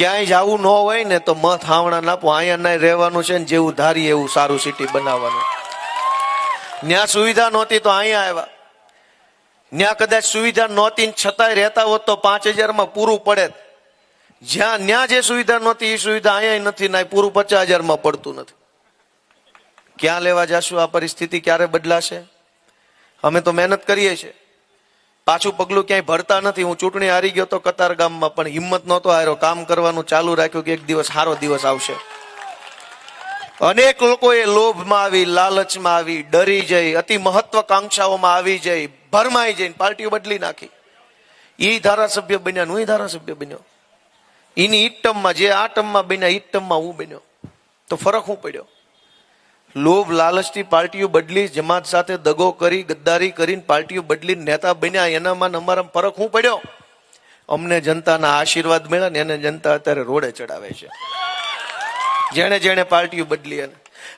ક્યાંય જવું ન હોય ને તો મત હાવણા નાપો, અહીંયા ના રહેવાનું છે ને, જેવું ધારી એવું સારું સિટી બનાવવાનું. ત્યાં સુવિધા નહોતી તો અહીંયા આવ્યા, ત્યાં કદાચ સુવિધા નહોતી છતાંય રહેતા હોત તો 5,000 પૂરું પડે. જ્યાં ત્યાં જે સુવિધા નહોતી એ સુવિધા અહીંયા નથી, ના પૂરું 50,000 પડતું નથી. ક્યાં લેવા જશું? આ પરિસ્થિતિ ક્યારે બદલાશે? અમે તો મહેનત કરીએ છીએ, પાછું પગલું ક્યાંય ભરતા નથી. હું ચૂંટણી હારી ગયો તો કતાર ગામમાં, પણ હિંમત નહોતો હાર્યો, કામ કરવાનું ચાલુ રાખ્યું કે એક દિવસ સારો દિવસ આવશે. અનેક લોકોએ લોભમાં આવી, લાલચમાં આવી, ડરી જઈ, અતિ મહત્વકાંક્ષાઓમાં આવી જઈ, ભરમાઈ જઈને પાર્ટીઓ બદલી નાખી. એ ધારાસભ્ય બન્યા, હું ધારાસભ્ય બન્યો. એની ઈ ટર્મમાં જે આ ટર્મમાં બન્યા, ઈ ટર્મમાં હું બન્યો, તો ફરક શું પડ્યો? લોભ લાલચથી પાર્ટીઓ બદલી, જમાત સાથે દગો કરી, ગદ્દારી કરીને પાર્ટીઓ બદલી નેતા બન્યા, એનામાં અમારા ફરક શું પડ્યો? અમને જનતાના આશીર્વાદ મળ્યા ને એને જનતા અત્યારે રોડે ચડાવે છે, જેણે જેણે પાર્ટીઓ બદલી.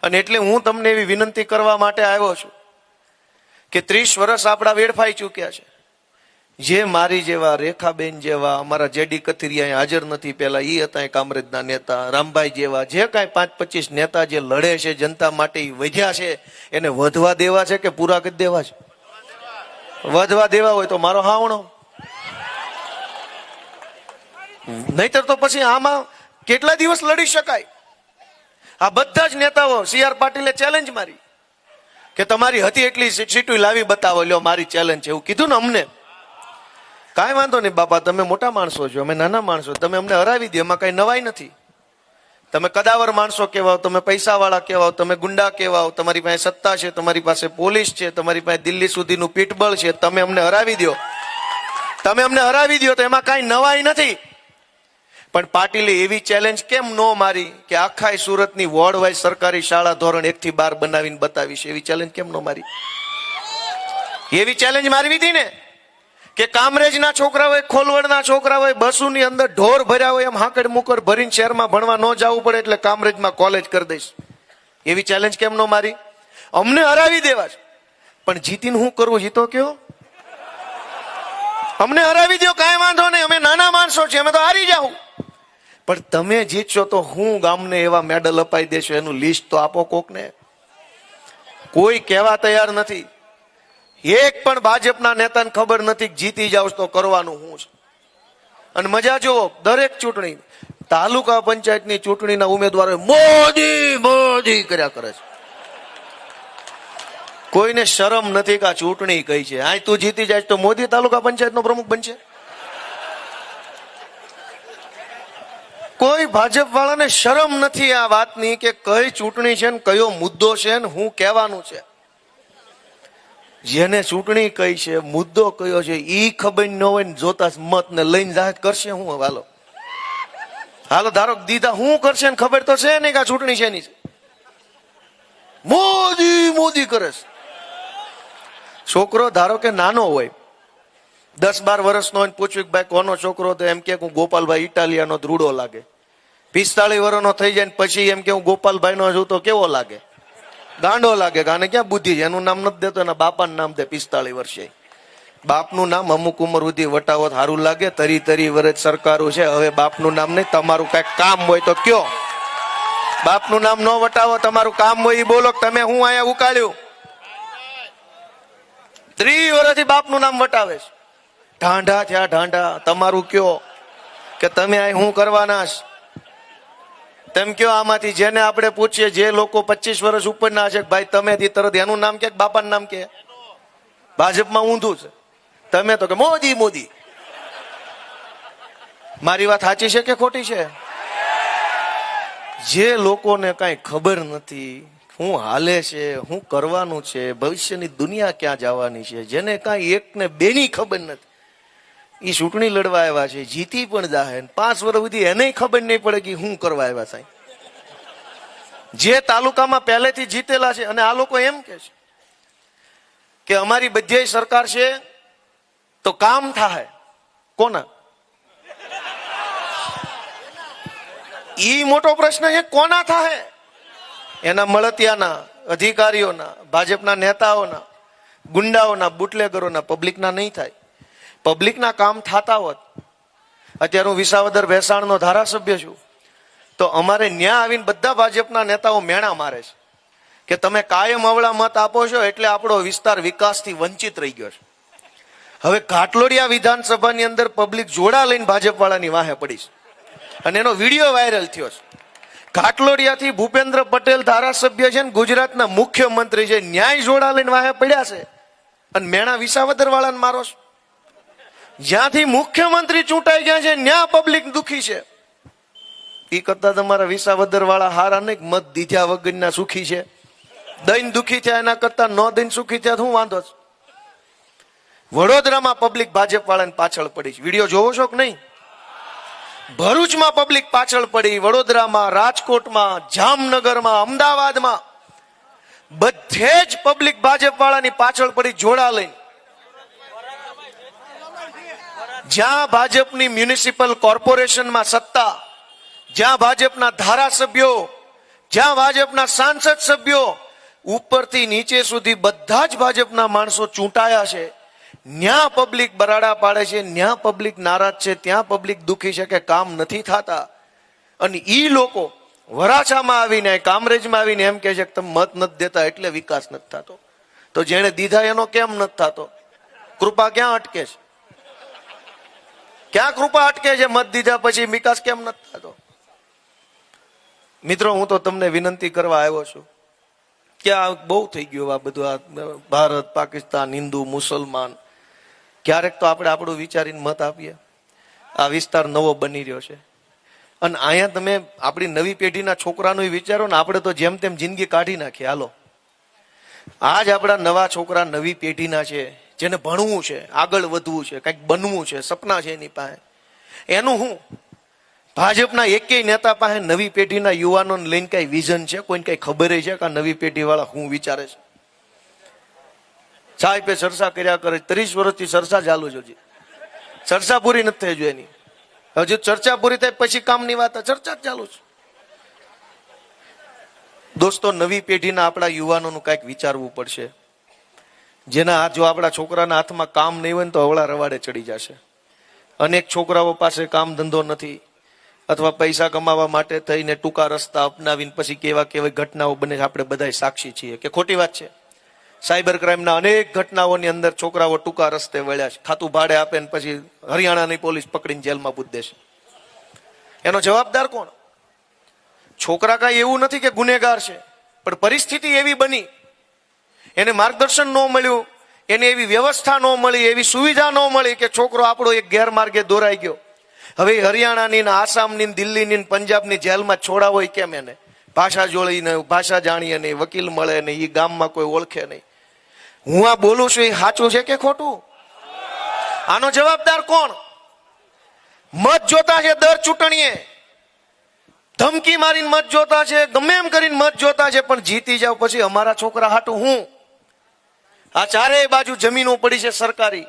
અને એટલે હું તમને એવી વિનંતી કરવા માટે આવ્યો છું કે 30 વર્ષ આપણા વેડફાઈ ચૂક્યા છે. જે મારી જેવા, રેખાબેન જેવા, અમારા જેડી કથિરિયા હાજર નથી, પેલા ઈ હતા કામરેજના નેતા, રામભાઈ જેવા, જે કાંઈ 5-25 નેતા જે લડે છે જનતા માટે, વધ્યા છે, એને વધવા દેવા છે કે પૂરા કરી દેવા છે? વધવા દેવા હોય તો મારો હાવણો, નહીતર તો પછી આમાં કેટલા દિવસ લડી શકાય? આ બધા જ નેતાઓ, CR પાટીલે ચેલેન્જ મારી કે તમારી હતી એટલી સીટો લાવી બતાવો, લ્યો મારી ચેલેન્જ છે, એવું કીધું ને અમને. કાંઈ વાંધો નહીં બાપા, તમે મોટા માણસો છો, અમે નાના માણસો, તમે અમને હરાવી દો, એમાં કઈ નવાઈ નથી. તમે કદાવર માણસો કહેવાઓ, તમે પૈસા વાળા કહેવાઓ, તમે ગુંડા કહેવાઓ, તમારી પાસે સત્તા છે, તમારી પાસે પોલીસ છે, તમારી પાસે દિલ્હી સુધીનું પીઠબળ છે, તમે અમને હરાવી દો, તમે અમને હરાવી દો, તો એમાં કાંઈ નવાઈ નથી. પણ પાટીલે એવી ચેલેન્જ કેમ ન મારી કે આખા સુરતની વોર્ડ વાઇઝ સરકારી શાળા ધોરણ 1 થી 12 બનાવીને બતાવીશ? એવી ચેલેન્જ કેમ ન મારી? એવી ચેલેન્જ મારવી હતી ને કે કામરેજના છોકરા હોય, ખોલવડના છોકરા હોય, બસોની અંદર ઢોર ભર્યા હોય, એમ હાકડ મુકર ભરીને શહેરમાં ભણવા ન જવું પડે એટલે કામરેજમાં કોલેજ કરી દઈશ. એવી ચેલેન્જ કેમ ન મારી? અમને હરાવી દેવા છે, પણ જીતીને શું કરવું? જીતો કયો, અમને હરાવી દો, કાંઈ વાંધો નહીં, અમે નાના માણસો છીએ, અમે તો હારી જાઉં. પણ તમે જીતશો તો હું ગામને એવા મેડલ અપાઈ દેશો, એનું લિસ્ટ તો આપો કોકને. કોઈ કહેવા તૈયાર નથી. એક પણ ભાજપના નેતાને ખબર નથી કે જીતી જાવ તો કરવાનું શું છે. અને મજા જુઓ, દરેક ચૂંટણી, તાલુકા પંચાયતની ચૂંટણીના ઉમેદવારો મોદી મોદી કર્યા કરે છે. કોઈને શરમ નથી કે આ ચૂંટણી કઈ છે. આ તું જીતી જાય તો મોદી તાલુકા પંચાયતનો પ્રમુખ બનશે? કોઈ ભાજપ વાળાને શરમ નથી આ વાતની કે કઈ ચૂંટણી છે ને કયો મુદ્દો છે ને હું કહેવાનું છે. જેને ચૂંટણી કઈ છે, મુદ્દો કયો છે, ઈ ખબર ન હોય ને જોતા મત ને લઈને જાહેર કરશે હું? હાલો હાલો, ધારો દીધા હું કરશે ને ખબર તો છે નહીં કે આ ચૂંટણી છે નહીં. મોદી મોદી કરે છે. છોકરો ધારો કે નાનો હોય, 10-12 વર્ષનો હોય, પૂછ્યું કે ભાઈ કોનો છોકરો, તો એમ કે હું ગોપાલભાઈ ઇટાલિયાનો રૂડો લાગે. 45 વર્ષનો થઈ જાય ને પછી એમ કે હું ગોપાલભાઈ નો છું તો કેવો લાગે? ગાંડો લાગે. આને ક્યાં બુદ્ધિ છે? એનું નામ નથી દેતો, એના બાપાનું નામ દે. 45 વર્ષે બાપનું નામ અમુક ઉંમર સુધી વટાવો સારું લાગે. 30 વર્ષ સરકારું છે, હવે બાપનું નામ નહીં. તમારું કઈક કામ હોય તો કયો, બાપનું નામ ન વટાવો. તમારું કામ હોય એ બોલો. તમે હું અહીંયા ઉકાળ્યું 30 વર્ષથી બાપનું નામ વટાવે છે. ઢાંઢા થયા ઢાંઢા. તમારું કયો કે તમે અહીં શું કરવાના છે? તેમ કયો આમાંથી જેને આપણે પૂછીએ, જે લોકો 25 વર્ષ ઉપરના છે, ભાઈ તમે તરત એનું નામ કે બાપાનું નામ કે? ભાજપમાં ઊંધું છે. તમે તો કે મોદી મોદી. મારી વાત સાચી છે કે ખોટી છે? જે લોકોને કઈ ખબર નથી શું હાલે છે, શું કરવાનું છે, ભવિષ્યની દુનિયા ક્યાં જવાની છે, જેને કઈ એક ને બેની ખબર નથી, એ ચૂંટણી લડવા આવ્યા છે, જીતી પણ જાહે. 5 વર્ષ સુધી એને ખબર નહીં પડે કે શું કરવા આવ્યા સાહેબ. જે તાલુકામાં પહેલેથી જીતેલા છે, અને આ લોકો એમ કે છે કે અમારી બધી સરકાર છે તો કામ થાય. કોના? ઈ મોટો પ્રશ્ન છે, કોના થાય? એના મળતિયાના, અધિકારીઓના, ભાજપના નેતાઓના, ગુંડાઓના, બુટલેગરોના. પબ્લિકના નહીં થાય. પબ્લિકના કામ થતા હોત અત્યારે હું વિસાવદર ભેસાણનો ધારાસભ્ય છું, તો અમારે ન્યા આવીને બધા ભાજપના નેતાઓ મેણા મારે છે કે તમે કાયમ અવળા મત આપો છો એટલે આપણો વિસ્તાર વિકાસથી વંચિત રહી ગયો છે. હવે ઘાટલોડિયા વિધાનસભાની અંદર પબ્લિક જોડા લઈને ભાજપ વાળાની વાહે પડી છે અને એનો વિડીયો વાયરલ થયો છે. ઘાટલોડિયાથી ભૂપેન્દ્ર પટેલ ધારાસભ્ય છે ને ગુજરાતના મુખ્યમંત્રી છે, ન્યાય જોડા લઈને વાહે પડ્યા છે અને મેણા વિસાવદર વાળાને મારો છે. જ્યાંથી મુખ્યમંત્રી ચૂંટાઈ ગયા છે ન્યા પબ્લિક દુખી છે. એ કરતા તમારા વિસાવદર વાળા હારા નહીં, મત દીધા વગરના સુખી છે. દઈને દુખી થયા એના કરતા ન દઈને સુખી થયા શું વાંધો છે? વડોદરામાં પબ્લિક ભાજપ વાળાને પાછળ પડી છે, વિડીયો જોવો છો કે નહીં? ભરૂચમાં પબ્લિક પાછળ પડી, વડોદરામાં, રાજકોટમાં, જામનગરમાં, અમદાવાદમાં બધે જ પબ્લિક ભાજપ વાળાની પાછળ પડી જોડા લઈને. જ્યાં ભાજપની મ્યુનિસિપલ કોર્પોરેશનમાં સત્તા, જ્યાં ભાજપના ધારાસભ્યો, જ્યાં ભાજપના સાંસદ સભ્યો, ઉપરથી નીચે સુધી બધા જ ભાજપના માણસો ચૂંટાયા છે, ન્યા પબ્લિક બરાડા પાડે છે, ન્યા પબ્લિક નારાજ છે, ત્યાં પબ્લિક દુખી છે કે કામ નથી થતા. અને ઈ લોકો વરાછામાં આવીને, કામરેજમાં આવીને એમ કહે છે કે તમે મત નથી દેતા એટલે વિકાસ નથી થતો. તો જેને દીધા એનો કેમ નથી થતો? કૃપા ક્યાં અટકે છે? ક્યાં કૃપા અટકે છે? મત દીધા પછી વિકાસ કેમ નથી થતો? મિત્રો, હું તો તમને વિનંતી કરવા આવ્યો છું કે આ બહુ થઈ ગયું આ બધું, આ ભારત પાકિસ્તાન, હિન્દુ મુસલમાન. ક્યારેક તો આપણે આપણું વિચારીને મત આપીએ. આ વિસ્તાર નવો બની રહ્યો છે અને અહીંયા તમે આપણી નવી પેઢીના છોકરાનું વિચારો ને, આપણે તો જેમ તેમ જિંદગી કાઢી નાખીએ. હાલો, આજ આપણા નવા છોકરા નવી પેઢીના છે, જેને ભણવું છે, આગળ વધવું છે, કંઈક બનવું છે, સપના છે એની પાસે. એનું હું ભાજપના એકેય નેતા પાસે નવી પેઢીના યુવાનોને લઈને કઈ વિઝન છે? કોઈને કઈ ખબર છે કે નવી પેઢી વાળા શું વિચારે છે? સાહેબે ચર્ચા કર્યા કરે, 30 વર્ષથી ચર્ચા ચાલુ છે, હજી ચર્ચા પૂરી નથી થઈ જોઈએ એની. હજુ ચર્ચા પૂરી થાય પછી કામની વાત, ચર્ચા ચાલુ છે. દોસ્તો, નવી પેઢીના આપણા યુવાનોનું કઈક વિચારવું પડશે. જેના હાથ, જો આપણા છોકરાના હાથમાં કામ નહીં હોય ને તો અવળા રવાડે ચડી જશે. અનેક છોકરાઓ પાસે કામ ધંધો નથી, અથવા પૈસા કમાવા માટે થઈને ટૂંકા રસ્તા અપનાવીને પછી કેવા કેવી ઘટનાઓ બને, આપણે બધા સાક્ષી છીએ કે ખોટી વાત છે? સાયબર ક્રાઇમના અનેક ઘટનાઓની અંદર છોકરાઓ ટૂંકા રસ્તે વળ્યા છે. ખાતું ભાડે આપે ને પછી હરિયાણાની પોલીસ પકડીને જેલમાં પૂરી દેશે. એનો જવાબદાર કોણ? છોકરા કાંઈ એવું નથી કે ગુનેગાર છે, પણ પરિસ્થિતિ એવી બની, એને માર્ગદર્શન ન મળ્યું, એને એવી વ્યવસ્થા ન મળી, એવી સુવિધા ન મળી કે છોકરો આપણો એક ગેરમાર્ગે દોરાઈ ગયો. હવે હરિયાણાની, આસામની, દિલ્હીની, પંજાબની જેલમાં છોડાવો કેમ? એને ભાષા જોડીને, ભાષા જાણીએ નહીં, વકીલ મળે નહીં, એ ગામમાં કોઈ ઓળખે નહીં. હું આ બોલું છું એ સાચું છે કે ખોટું? આનો જવાબદાર કોણ? મત જોતા છે દર ચૂંટણીએ, ધમકી મારીને મત જોતા છે, ગમે એમ કરીને મત જોતા છે, પણ જીતી જાવ પછી અમારા છોકરા હાટું હું? આ ચારેય બાજુ જમીનો પડી છે સરકારી,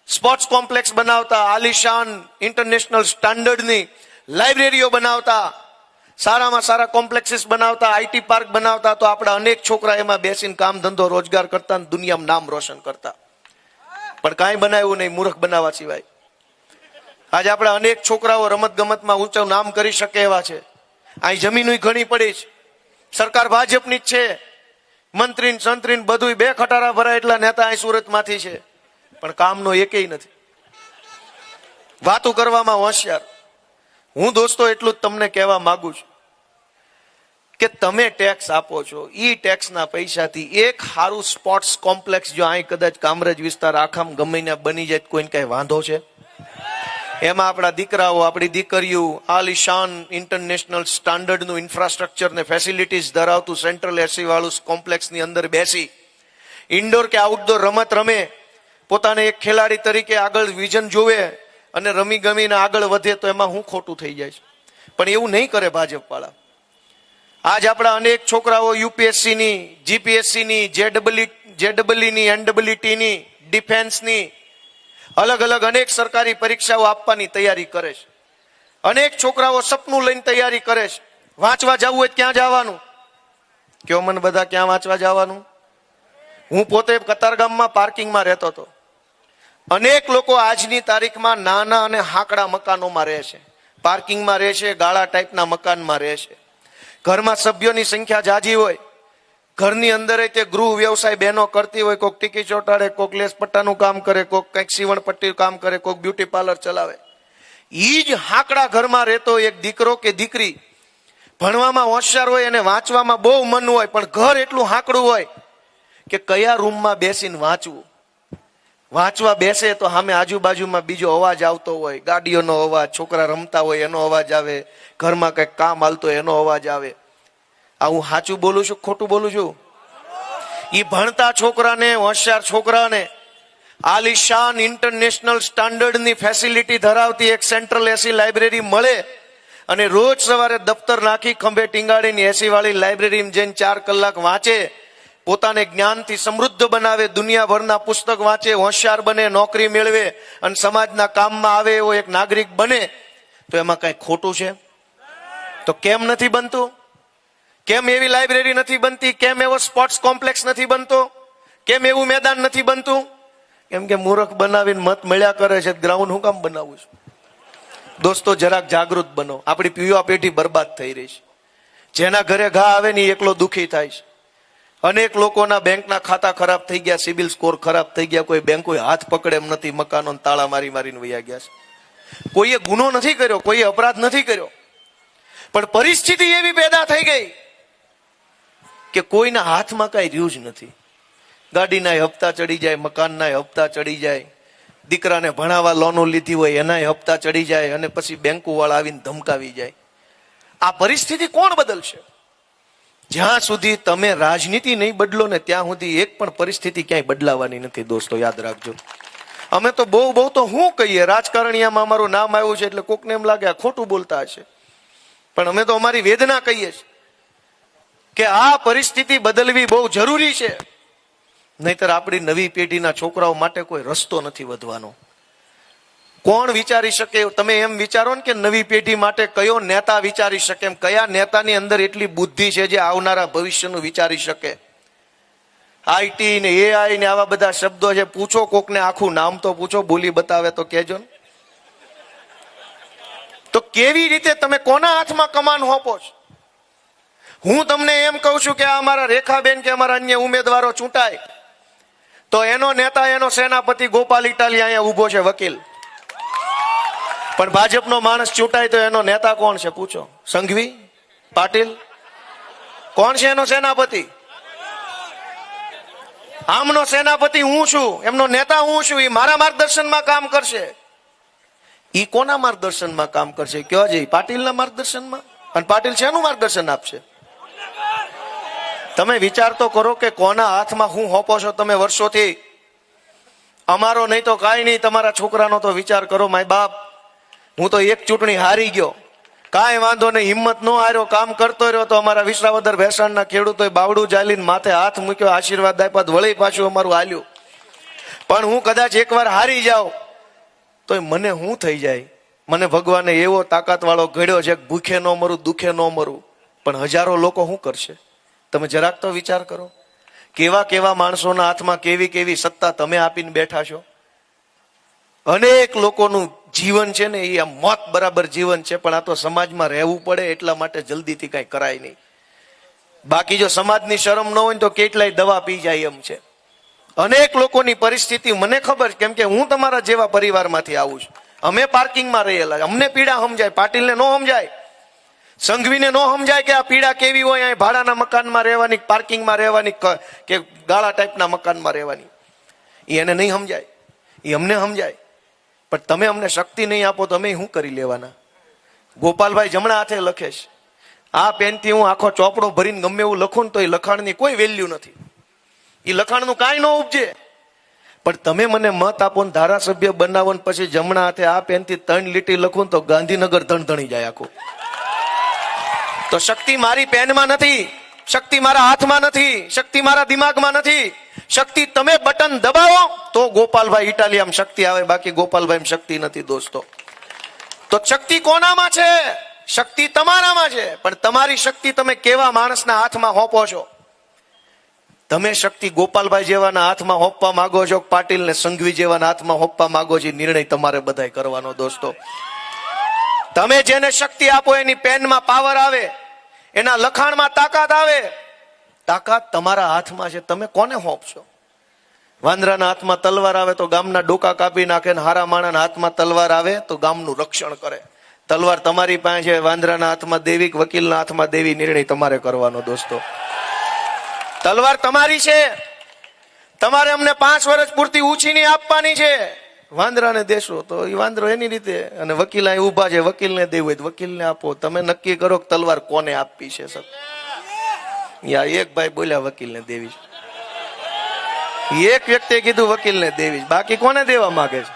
સ્પોર્ટ્સ કોમ્પ્લેક્સ બનાવતા, આલિશાન ઇન્ટરનેશનલ સ્ટાન્ડર્ડની લાઇબ્રેરીઓ બનાવતા, સારામાં સારા કોમ્પ્લેક્સીસ બનાવતા, આઈટી પાર્ક બનાવતા, તો આપણા અનેક છોકરા એમાં બેસીને કામ ધંધો રોજગાર કરતા, દુનિયામાં નામ રોશન કરતા. પણ કાંઈ બનાવ્યું નહીં, મૂર્ખ બનાવવા સિવાય. આજે આપણા અનેક છોકરાઓ રમત ગમતમાં ઊંચું નામ કરી શકે એવા છે. અહીં જમીન ઘણી પડી છે, સરકાર ભાજપની જ છે, મંત્રી સંત્રી બધું બે ખટારા ભરાય એટલા નેતા અહીં સુરતમાંથી છે, પણ કામનો એકેય નથી. વાતો કરવામાં હોશિયાર. હું દોસ્તો એટલું જ તમને કહેવા માંગુ છું કે તમે ટેક્સ આપો છો, ઈ ટેક્સના પૈસાથી એક સારું સ્પોર્ટ્સ કોમ્પ્લેક્સ જો અહીં કદાચ કામરેજ વિસ્તાર આખામ ગમે ને બની જાય, કોઈને કઈ વાંધો છે? એમાં આપણા દીકરાઓ, આપણી દીકરીઓ આલિશાન ઇન્ટરનેશનલ સ્ટાન્ડર્ડનું ઇન્ફ્રાસ્ટ્રક્ચર ને ફેસિલિટીઝ ધરાવતું સેન્ટ્રલ એસી વાળું કોમ્પ્લેક્સની અંદર બેસી ઇન્ડોર કે આઉટડોર રમત રમે, પોતાને એક ખેલાડી તરીકે આગળ વિઝન જોવે અને રમી ગમીને આગળ વધે, તો એમાં હું ખોટું થઈ જાય છે? પણ એવું નહીં કરે ભાજપ વાળા. આજ આપણા અનેક છોકરાઓ યુપીએસસીની, જીપીએસસીની, જેડબલઈની, એનડબલઈટીની, ડિફેન્સની, અલગ અલગ અનેક સરકારી પરીક્ષાઓ આપવાની તૈયારી કરે છે. અનેક છોકરાઓ સપનું લઈને તૈયારી કરે છે. વાંચવા જવું હોય ક્યાં જવાનું? કયો મને બધા, ક્યાં વાંચવા જવાનું? હું પોતે કતારગામમાં પાર્કિંગમાં રહેતો હતો. અનેક લોકો આજની તારીખમાં નાના અને હાકડા મકાનોમાં રહે છે, પાર્કિંગમાં રહે છે, ગાળા ટાઈપના મકાનમાં રહે છે. ઘરમાં સભ્યોની સંખ્યા જાજી હોય, ઘરની અંદર તે ગૃહ વ્યવસાય બહેનો કરતી હોય, કોઈક ટીકી ચોટાડે, કોઈક લેસ પટ્ટાનું કામ કરે, કોઈક કંઈક સીવણ પટ્ટી કામ કરે, કોઈક બ્યુટી પાર્લર ચલાવે. ઈ જ હાકડા ઘરમાં રહેતો એક દીકરો કે દીકરી ભણવામાં હોશિયાર હોય અને વાંચવામાં બહુ મન હોય, પણ ઘર એટલું હાકડું હોય કે કયા રૂમમાં બેસીને વાંચવું. વાંચવા બેસે તો સામે આજુબાજુમાં બીજો અવાજ આવતો હોય, ગાડીઓનો અવાજ, છોકરા રમતા હોય એનો અવાજ આવે, ઘરમાં કંઈક કામ હાલતો હોય એનો અવાજ આવે. આ હું સાચું બોલું છું ખોટું બોલું છું? ઈ ભણતા છોકરાને, હોશિયાર છોકરાને આલિશાન ઇન્ટરનેશનલ સ્ટાન્ડર્ડની ફેસિલિટી ધરાવતી એક સેન્ટ્રલ એસી લાઇબ્રેરી મળે અને રોજ સવારે દફતર નાખી ખંભે ટીંગાડીને એસી વાળી લાઇબ્રેરીમાં જઈને 4 કલાક વાંચે, પોતાને જ્ઞાનથી સમૃદ્ધ બનાવે, દુનિયાભરના પુસ્તક વાંચે, હોશિયાર બને, નોકરી મેળવે અને સમાજના કામમાં આવે એવો એક નાગરિક બને, તો એમાં કઈ ખોટું છે? તો કેમ નથી બનતું? કેમ એવી લાઇબ્રેરી નથી બનતી? કેમ એવો સ્પોર્ટ્સ કોમ્પ્લેક્સ નથી બનતો? કેમ એવું મેદાન નથી બનતું? કેમ કે મૂર્ખ બનાવીને મત મળ્યા કરે છે. ગ્રાઉન્ડ હું કામ બનાવું છું? દોસ્તો, જરાક જાગૃત બનો. આપણી યુવા પેઢી બરબાદ થઈ રહી છે. જેના ઘરે ઘા આવે ને એકલો દુખી થાય છે. અનેક લોકોના બેંકના ખાતા ખરાબ થઈ ગયા, સિબિલ સ્કોર ખરાબ થઈ ગયા, કોઈ બેંકો હાથ પકડે એમ નથી, મકાનો તાળા મારી મારીને વયા ગયા છે. કોઈએ ગુનો નથી કર્યો, કોઈએ અપરાધ નથી કર્યો, પણ પરિસ્થિતિ એવી પેદા થઈ ગઈ કે કોઈના હાથમાં કઈ રહ્યું જ નથી. ગાડીના હપ્તા ચડી જાય, મકાનના હપ્તા ચડી જાય, દીકરાને ભણાવવા લોનો લીધી હોય એના હપ્તા ચડી જાય અને પછી બેંકો વાળા આવીને ધમકાવી જાય. આ પરિસ્થિતિ કોણ બદલશે? જ્યાં સુધી તમે રાજનીતિ નહીં બદલો ને ત્યાં સુધી એક પણ પરિસ્થિતિ ક્યાંય બદલાવાની નથી. દોસ્તો યાદ રાખજો. અમે તો બહુ તો શું કહીએ, રાજકારણીયામાં અમારું નામ આવ્યું છે એટલે કોકને એમ લાગે આ ખોટું બોલતા હશે, પણ અમે તો અમારી વેદના કહીએ છીએ કે આ પરિસ્થિતિ બદલવી બહુ જરૂરી છે. નહીતર આપણી નવી પેઢીના છોકરાઓ માટે કોઈ રસ્તો નથી વધવાનો. કોણ વિચારી શકે? તમે એમ વિચારો ને કે નવી પેઢી માટે કયો નેતા વિચારી શકે? એમ કયા નેતાની અંદર એટલી બુદ્ધિ છે જે આવનારા ભવિષ્યનું વિચારી શકે? આઈટી ને એઆઈ ને આવા બધા શબ્દો છે. પૂછો કોકને, આખું નામ તો પૂછો, બોલી બતાવે તો કહેજો ને. તો કેવી રીતે તમે કોના હાથમાં કમાન હોપો છો? હું તમને એમ કહું છું કે અમારા રેખાબેન કે અમારા અન્ય ઉમેદવારો ચૂંટાય તો એનો નેતા, એનો સેનાપતિ ગોપાલ ઇટાલિયા અહીંયા ઉભો છે, વકીલ. પણ ભાજપનો માણસ ચૂંટાય તો એનો નેતા કોણ છે? પૂછો. સંઘવી? પાટીલ? કોણ છે એનો સેનાપતિ? આમનો સેનાપતિ હું છું, એમનો નેતા હું છું. એ મારા માર્ગદર્શનમાં કામ કરશે. ઈ કોના માર્ગદર્શનમાં કામ કરશે? કયો છે? પાટીલના માર્ગદર્શનમાં. અને પાટીલ શેનું માર્ગદર્શન આપશે? તમે વિચાર તો કરો કે કોના હાથમાં હું હોપો છો તમે વર્ષોથી. અમારો નહીં તો કાંઈ નહીં, તમારા છોકરાનો તો વિચાર કરો. માય બાપ, હું તો એક ચૂંટણી હારી ગયો, કાંઈ વાંધો નહીં, હિંમત ન હાર્યો, કામ કરતો રહ્યો. તો અમારા વિસાવદર ભેસાણના ખેડૂતોએ બાવડું ચાલીને માથે હાથ મૂક્યો, આશીર્વાદ આપ્યા, વળી પાછું અમારું હાલ્યું. પણ હું કદાચ એકવાર હારી જાઉં તો મને શું થઈ જાય? મને ભગવાને એવો તાકાત વાળો ઘડ્યો છે, ભૂખે ન મરું, દુખે ન મરું. પણ હજારો લોકો શું કરશે? તમે જરાક તો વિચાર કરો. કેવા કેવા માણસોના હાથમાં કેવી કેવી સત્તા તમે આપીને બેઠા છો. અનેક લોકોનું જીવન છે ને એ મોત બરાબર જીવન છે, પણ આ તો સમાજમાં રહેવું પડે એટલા માટે જલ્દીથી કઈ કરાય નહીં. બાકી જો સમાજની શરમ ન હોય તો કેટલાય દવા પી જાય એમ છે. અનેક લોકોની પરિસ્થિતિ મને ખબર, કેમ કે હું તમારા જેવા પરિવારમાંથી આવું છું. અમે પાર્કિંગમાં રહેલા, અમને પીડા સમજાય, પાટીલને ન સમજાય, સંઘવીને ન સમજાય કે આ પીડા કેવી હોય. અહીં ભાડાના મકાનમાં રહેવાની, પાર્કિંગમાં રહેવાની કે ગાળા ટાઈપના મકાનમાં રહેવાની, એને નહીં સમજાય. એ અમને સમજાય. પણ તમે અમને શક્તિ નહીં આપો તો અમે શું કરી લેવાના? ગોપાલભાઈ જમણા હાથે લખે છે, આ પેનથી હું આખો ચોપડો ભરીને ગમે એવું લખું ને તો એ લખાણની કોઈ વેલ્યુ નથી. એ લખાણનું કાંઈ ન ઉપજે. પણ તમે મને મત આપો ને ધારાસભ્ય બનાવો ને પછી જમણા હાથે આ પેનથી 3 લીટી લખું તો ગાંધીનગર ધણધણી જાય આખું. તો શક્તિ મારી પેનમાં નથી, શક્તિ મારા હાથમાં નથી, શક્તિ મારા દિમાગમાં નથી. શક્તિ તમે બટન દબાવો તો ગોપાલભાઈ ઇટાલિયામાં શક્તિ આવે, બાકી ગોપાલભાઈ શક્તિ નથી. દોસ્તો, તો શક્તિ કોનામાં છે? શક્તિ તમારામાં છે. પણ તમારી શક્તિ તમે કેવા માણસના હાથમાં હોપો છો? તમે શક્તિ ગોપાલભાઈ જેવાના હાથમાં હોપવા માંગો છો, પાટીલ ને સંઘવી જેવાના હાથમાં હોપવા માંગો છો, નિર્ણય તમારે બધાય કરવાનો દોસ્તો. તમે જેને શક્તિ આપો એની પેનમાં પાવર આવે, એના લખાણમાં તાકાત આવે. તાકાત તમારા હાથમાં છે, તમે કોને હોપશો? વાંદરાના હાથમાં તલવાર આવે તો ગામના ડોકા કાપી નાખે, ને હારા માણાના હાથમાં તલવાર આવે તો ગામનું રક્ષણ કરે. તલવાર તમારી પાસે છે, વાંદરાના હાથમાં દેવી, વકીલના હાથમાં દેવી, નિર્ણય તમારે કરવાનો દોસ્તો. તલવાર તમારી છે, તમારે અમને 5 વર્ષ પૂરતી ઉછીની આપવાની છે. વાંદરાને દેશો તો એ વાંદરો એની રીતે, અને વકીલ અહીં ઉભા છે, વકીલને દેવું હોય તો વકીલને આપો. તમે નક્કી કરો કે તલવાર કોને આપવી છે. યા એક ભાઈ બોલ્યા વકીલને દેવી છે, એક વ્યક્તિએ કીધું વકીલને દેવી, બાકી કોને દેવા માંગે છે?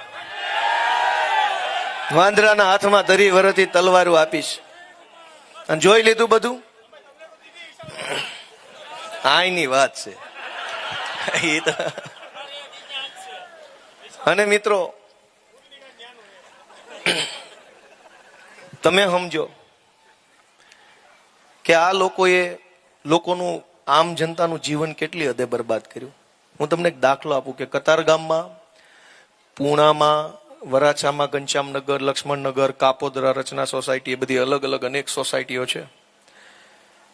વાંદરાના હાથમાં 10 વર્ષથી તલવારો આપીશ. અને જોઈ લીધું બધું, આની વાત છે એ તો. અને મિત્રો તમે સમજો કે આ લોકોનું આમ જનતાનું જીવન કેટલી હદે બરબાદ કર્યું. હું તમને એક દાખલો આપું કે કતારગામમાં, પૂણામાં, વરાછામાં, ઘનશ્યામનગર, લક્ષ્મણનગર, કાપોદરા, રચના સોસાયટી, એ બધી અલગ અલગ અનેક સોસાયટીઓ છે.